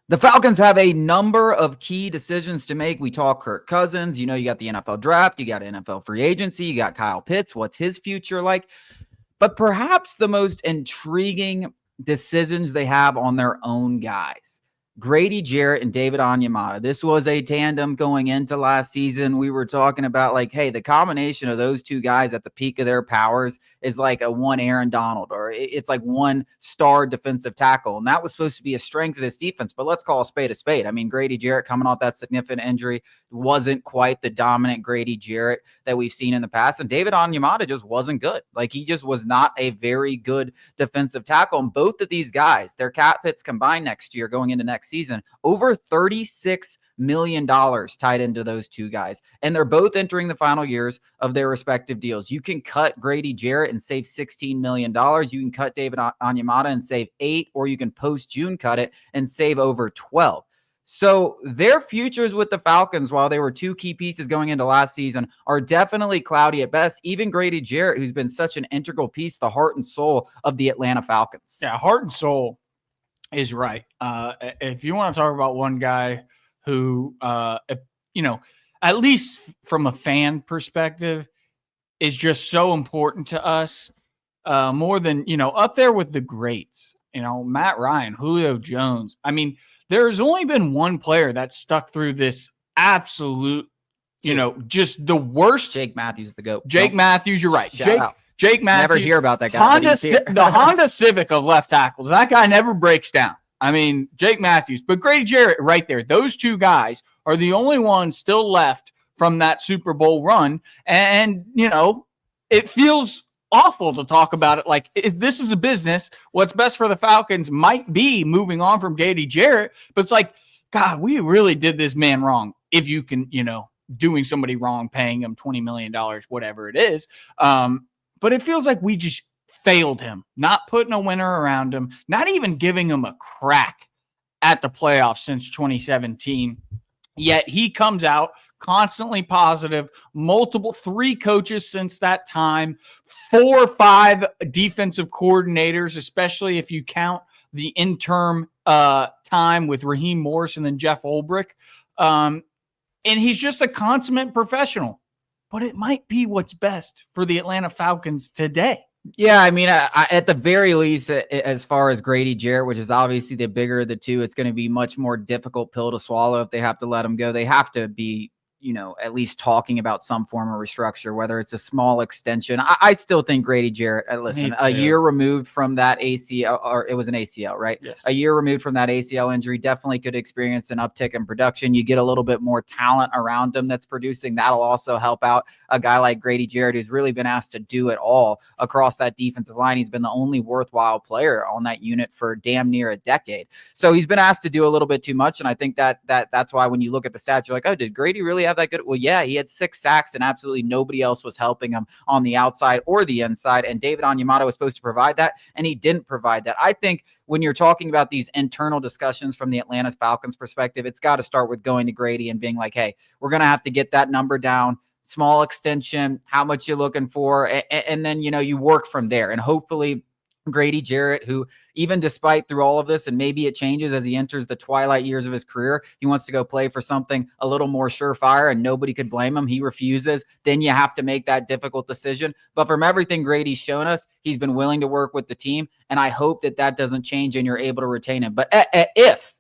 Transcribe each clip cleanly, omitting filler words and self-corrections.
The Falcons have a number of key decisions to make. We talk Kirk Cousins. You got the NFL draft. You got NFL free agency. You got Kyle Pitts. What's his future like? But perhaps the most intriguing decisions they have on their own guys. Grady Jarrett and David Onyemata. This was a tandem going into last season. We were talking about hey, the combination of those two guys at the peak of their powers is like a one Aaron Donald, or it's like one star defensive tackle. And that was supposed to be a strength of this defense, but let's call a spade a spade. I mean, Grady Jarrett coming off that significant injury wasn't quite the dominant Grady Jarrett that we've seen in the past. And David Onyemata just wasn't good. He just was not a very good defensive tackle. And both of these guys, their cap hits combined next year going into next season, over $36 million tied into those two guys. And they're both entering the final years of their respective deals. You can cut Grady Jarrett and save $16 million. You can cut David Onyemata and save $8 million, or you can post-June cut it and save over $12 million. So their futures with the Falcons, while they were two key pieces going into last season, are definitely cloudy at best. Even Grady Jarrett, who's been such an integral piece, the heart and soul of the Atlanta Falcons. Yeah, heart and soul is right. If you want to talk about one guy who, at least from a fan perspective, is just so important to us, more than, up there with the greats, Matt Ryan, Julio Jones. I mean, there's only been one player that stuck through this absolute, just the worst. Jake Matthews, the GOAT. Jake Matthews, you're right. Jake Matthews. Never hear about that guy. The Honda Civic of left tackles. That guy never breaks down. I mean, Jake Matthews. But Grady Jarrett right there. Those two guys are the only ones still left from that Super Bowl run. And, it feels awful to talk about it like this is a business. What's best for the Falcons might be moving on from Grady Jarrett, but it's like, God, we really did this man wrong. If you can, doing somebody wrong, paying him $20 million, whatever it is. But it feels like we just failed him, not putting a winner around him, not even giving him a crack at the playoffs since 2017. Yet he comes out constantly positive, 3 coaches since that time, 4 or 5 defensive coordinators, especially if you count the interim time with Raheem Morris and then Jeff Ulbrich. And he's just a consummate professional, but it might be what's best for the Atlanta Falcons today. Yeah, I mean, at the very least, as far as Grady Jarrett, which is obviously the bigger of the two, it's going to be much more difficult pill to swallow if they have to let him go. They have to be, at least talking about some form of restructure, whether it's a small extension. I still think Grady Jarrett, listen, a year removed from that ACL, or it was an ACL, right? Yes. A year removed from that ACL injury, definitely could experience an uptick in production. You get a little bit more talent around him that's producing. That'll also help out a guy like Grady Jarrett, who's really been asked to do it all across that defensive line. He's been the only worthwhile player on that unit for damn near a decade. So he's been asked to do a little bit too much. And I think that's why when you look at the stats, you're like, oh, did Grady really have that good? Well, yeah, he had 6 sacks and absolutely nobody else was helping him on the outside or the inside. And David Onyemata was supposed to provide that, and he didn't provide that. I think when you're talking about these internal discussions from the Atlanta Falcons perspective, it's got to start with going to Grady and being like, hey, we're going to have to get that number down. Small extension, how much you're looking for, and then, you work from there. And hopefully Grady Jarrett, who even despite through all of this, and maybe it changes as he enters the twilight years of his career, he wants to go play for something a little more surefire, and nobody could blame him. He refuses. Then you have to make that difficult decision. But from everything Grady's shown us, he's been willing to work with the team, and I hope that doesn't change and you're able to retain him. But if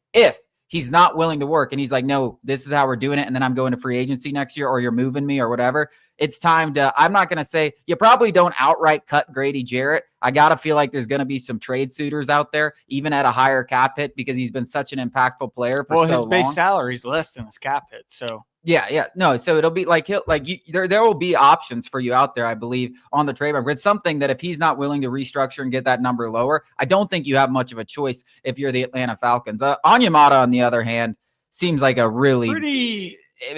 he's not willing to work and he's like, no, this is how we're doing it, and then I'm going to free agency next year, or you're moving me or whatever, it's time to, I'm not going to say, you probably don't outright cut Grady Jarrett. I got to feel like there's going to be some trade suitors out there, even at a higher cap hit, because he's been such an impactful player for so long. Well, his base salary is less than his cap hit, so. Yeah. No, so it'll be there will be options for you out there, I believe, on the trade market. It's something that if he's not willing to restructure and get that number lower, I don't think you have much of a choice if you're the Atlanta Falcons. Onyemata, on the other hand, seems like a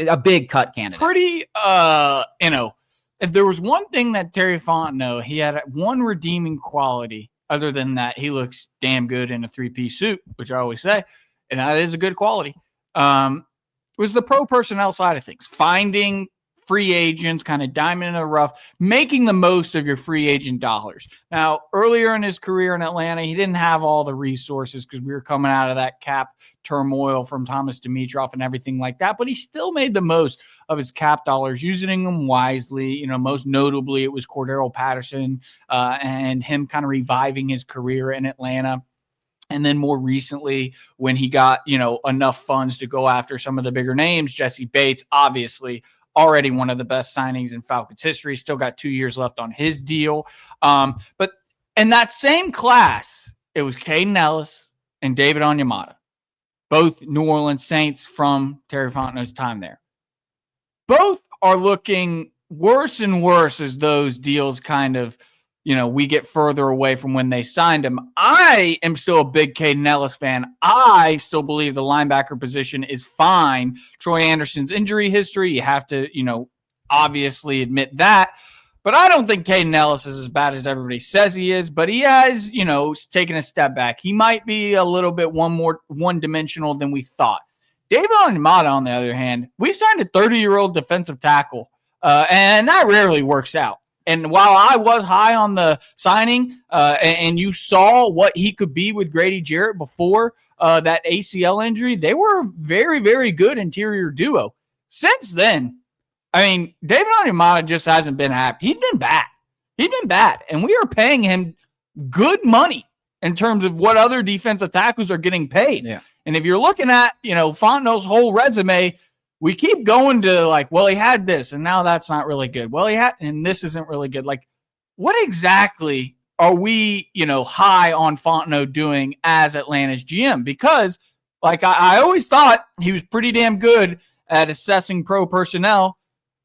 a big cut candidate. If there was one thing that Terry Fontenot, he had one redeeming quality, other than that he looks damn good in a 3-piece suit, which I always say, and that is a good quality, was the pro personnel side of things. Finding free agents, kind of diamond in the rough, making the most of your free agent dollars. Now, earlier in his career in Atlanta, he didn't have all the resources because we were coming out of that cap turmoil from Thomas Dimitroff and everything like that, but he still made the most of his cap dollars, using them wisely. Most notably, it was Cordero Patterson and him kind of reviving his career in Atlanta. And then more recently, when he got, enough funds to go after some of the bigger names, Jesse Bates, obviously already one of the best signings in Falcons history, still got 2 years left on his deal. But in that same class, it was Caden Ellis and David Onyemata, both New Orleans Saints from Terry Fontenot's time there. Both are looking worse and worse as those deals kind of, we get further away from when they signed him. I am still a big Caden Ellis fan. I still believe the linebacker position is fine. Troy Anderson's injury history, you have to, obviously admit that. But I don't think Caden Ellis is as bad as everybody says he is. But he has, taken a step back. He might be a little bit one-dimensional than we thought. David Onyemata, on the other hand, we signed a 30-year-old defensive tackle, and that rarely works out. And while I was high on the signing, and you saw what he could be with Grady Jarrett before that ACL injury, they were a very, very good interior duo. Since then, David Onyemata just hasn't been happy. He's been bad. And we are paying him good money in terms of what other defensive tackles are getting paid. Yeah. And if you're looking at, Fontenot's whole resume, we keep going to he had this and now that's not really good. Well, and this isn't really good. What exactly are we, high on Fontenot doing as Atlanta's GM? Because I always thought he was pretty damn good at assessing pro personnel,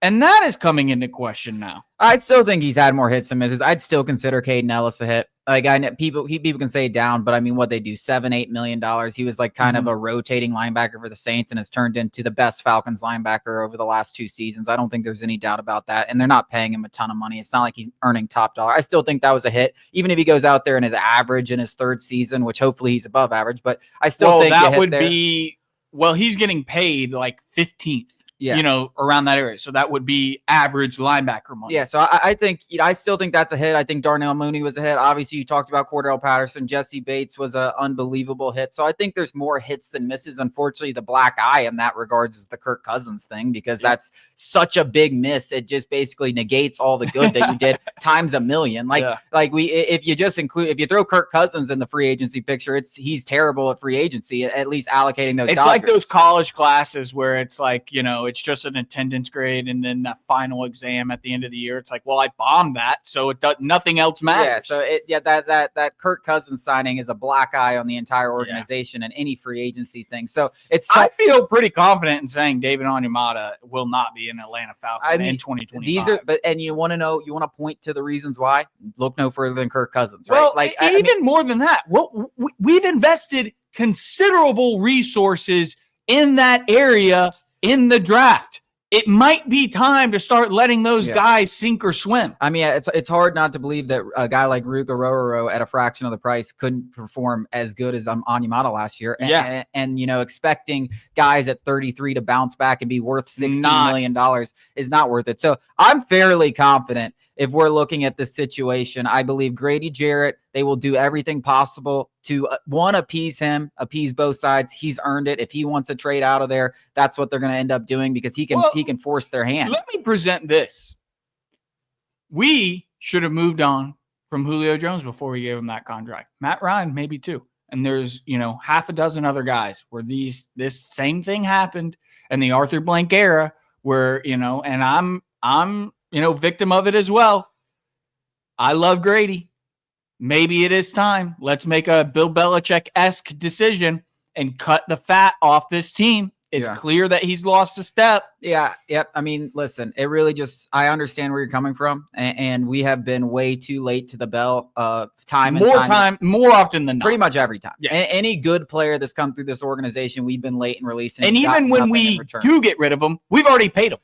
and that is coming into question now. I still think he's had more hits than misses. I'd still consider Caden Ellis a hit. I know people can say down, but what they do, $7-8 million. He was kind of a rotating linebacker for the Saints and has turned into the best Falcons linebacker over the last 2 seasons. I don't think there's any doubt about that. And they're not paying him a ton of money. It's not like he's earning top dollar. I still think that was a hit, even if he goes out there and is average in his 3rd season, which hopefully he's above average. But I still think that would be, he's getting paid 15th. Yeah. Around that area. So that would be average linebacker money. Yeah, so I think, I still think that's a hit. I think Darnell Mooney was a hit. Obviously, you talked about Cordell Patterson. Jesse Bates was an unbelievable hit. So I think there's more hits than misses. Unfortunately, the black eye in that regards is the Kirk Cousins thing, because that's such a big miss. It just basically negates all the good that you did times a million. If you throw Kirk Cousins in the free agency picture, he's terrible at free agency, at least allocating those. It's dollars. Like those college classes where it's it's just an attendance grade, and then that final exam at the end of the year, it's I bombed that, so it does, nothing else matters. Yeah, so that Kirk Cousins signing is a black eye on the entire organization and any free agency thing. So I feel pretty confident in saying David Onyemata will not be an Atlanta Falcon in 2025. And you want to point to the reasons why? Look no further than Kirk Cousins, right? Well, more than that. We've invested considerable resources in that area in the draft. It might be time to start letting those guys sink or swim. It's hard not to believe that a guy like Ruka Rororo at a fraction of the price couldn't perform as good as Onyemata last year. And expecting guys at 33 to bounce back and be worth $16 million is not worth it. So I'm fairly confident if we're looking at this situation. I believe Grady Jarrett, they will do everything possible to appease him, appease both sides. He's earned it. If he wants a trade out of there, that's what they're going to end up doing, because he can force their hand. Let me present this. We should have moved on from Julio Jones before we gave him that contract. Matt Ryan, maybe too. And there's, half a dozen other guys where this same thing happened in the Arthur Blank era where, and I'm victim of it as well. I love Grady. Maybe it is time. Let's make a Bill Belichick-esque decision and cut the fat off this team. It's clear that he's lost a step. Yeah. Yep. Listen, it really I understand where you're coming from, and we have been way too late to the bell more often than not. Pretty much every time. Yeah. Any good player that's come through this organization, we've been late in releasing. And even when we do get rid of them, we've already paid them.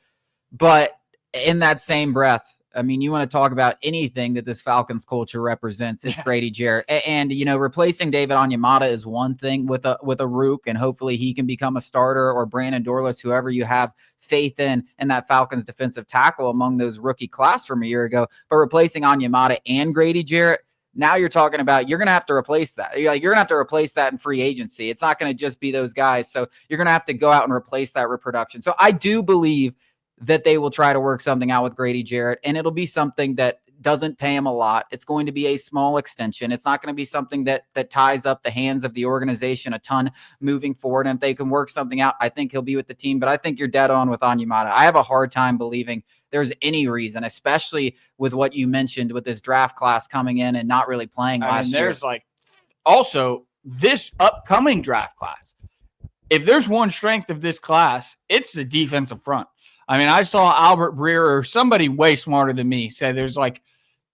But in that same breath, I mean, you want to talk about anything that this Falcons culture represents, it's Grady Jarrett. And, replacing David Onyemata is one thing with a Rook, and hopefully he can become a starter, or Brandon Dorlus, whoever you have faith in that Falcons defensive tackle among those rookie class from a year ago. But replacing Onyemata and Grady Jarrett, now you're talking about you're going to have to replace that. You're going to have to replace that in free agency. It's not going to just be those guys. So you're going to have to go out and replace that with production. So I do believe that they will try to work something out with Grady Jarrett, and it'll be something that doesn't pay him a lot. It's going to be a small extension. It's not going to be something that ties up the hands of the organization a ton moving forward. And if they can work something out, I think he'll be with the team. But I think you're dead on with Onyemata. I have a hard time believing there's any reason, especially with what you mentioned with this draft class coming in and not really playing last year. There's also this upcoming draft class. If there's one strength of this class, it's the defensive front. I mean, I saw Albert Breer, or somebody way smarter than me, say there's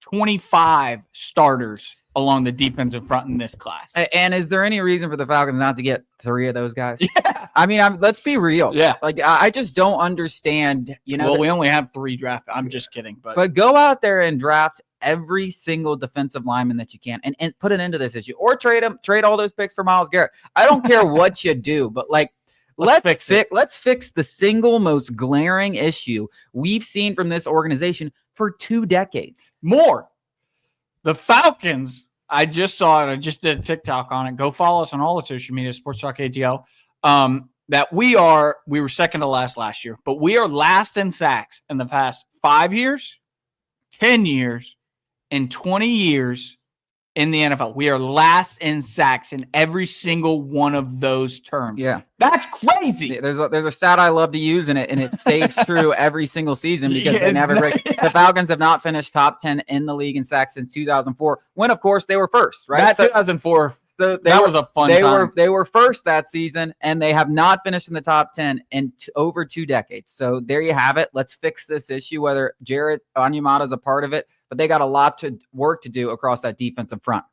25 starters along the defensive front in this class. And is there any reason for the Falcons not to get 3 of those guys? Yeah. I mean, let's be real. Yeah. I just don't understand, Well, we only have 3 draft. I'm just kidding. But go out there and draft every single defensive lineman that you can and put an end to this issue. Or trade all those picks for Myles Garrett. I don't care what you do, but let's fix the single most glaring issue we've seen from this organization for 2 decades. More. The Falcons, I just saw it. I just did a TikTok on it. Go follow us on all the social media, Sports Talk ATL. That we were second to last year, but we are last in sacks in the past 5 years, 10 years, and 20 years in the NFL. We are last in sacks in every single one of those terms. Yeah. That's crazy. There's a stat I love to use, and it stays true every single season because they never break. The Falcons have not finished top 10 in the league in sacks since 2004, when, of course, they were first, right? 2004, so that was a fun time. They were first that season, and they have not finished in the top 10 in over 2 decades. So there you have it. Let's fix this issue, whether Jarrett Onyemata is a part of it, but they got a lot to work to do across that defensive front.